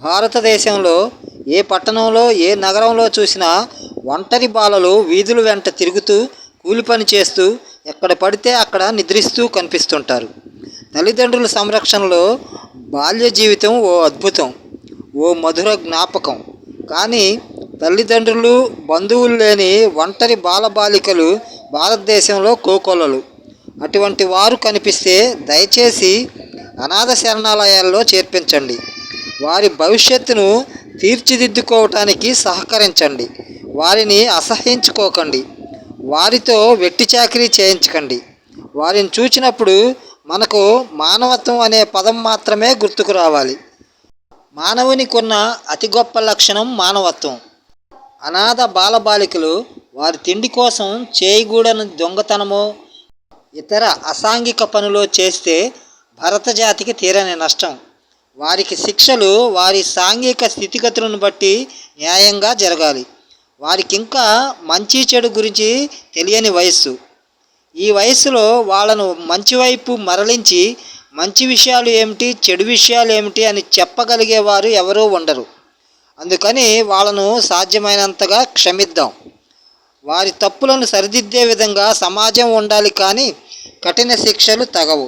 భారతదేశంలో ఏ పట్టణంలో ఏ నగరంలో చూసినా ఒంటరి బాలలు వీధుల వెంట తిరుగుతూ కూలి పని చేస్తూ ఎక్కడ పడితే అక్కడ నిద్రిస్తూ కనిపిస్తుంటారు. తల్లిదండ్రుల సంరక్షణలో బాల్య జీవితం ఓ అద్భుతం, ఓ మధుర జ్ఞాపకం. కానీ తల్లిదండ్రులు బంధువులు లేని ఒంటరి బాలబాలికలు భారతదేశంలో కోకొల్లలు. అటువంటి వారు కనిపిస్తే దయచేసి అనాథ శరణాలయాల్లో చేర్పించండి. వారి భవిష్యత్తును తీర్చిదిద్దుకోవటానికి సహకరించండి. వారిని అసహ్యించుకోకండి. వారితో వెట్టి చాకిరీ చేయించకండి. వారిని చూచినప్పుడు మనకు మానవత్వం అనే పదం మాత్రమే గుర్తుకు రావాలి. మానవునికి ఉన్న అతి గొప్ప లక్షణం మానవత్వం. అనాథ బాలబాలికలు వారి తిండి కోసం చేయకూడని దొంగతనమో ఇతర అసాంఘిక పనులో చేస్తే భరత జాతికి తీరని నష్టం. వారికి శిక్షలు వారి సాంఘిక స్థితిగతులను బట్టి న్యాయంగా జరగాలి. వారికి ఇంకా మంచి చెడు గురించి తెలియని వయస్సు. ఈ వయస్సులో వాళ్ళను మంచి వైపు మరలించి మంచి విషయాలు ఏమిటి, చెడు విషయాలు ఏమిటి అని చెప్పగలిగేవారు ఎవరూ ఉండరు. అందుకని వాళ్ళను సాధ్యమైనంతగా క్షమిద్దాం. వారి తప్పులను సరిదిద్దే విధంగా సమాజం ఉండాలి, కానీ కఠిన శిక్షలు తగవు.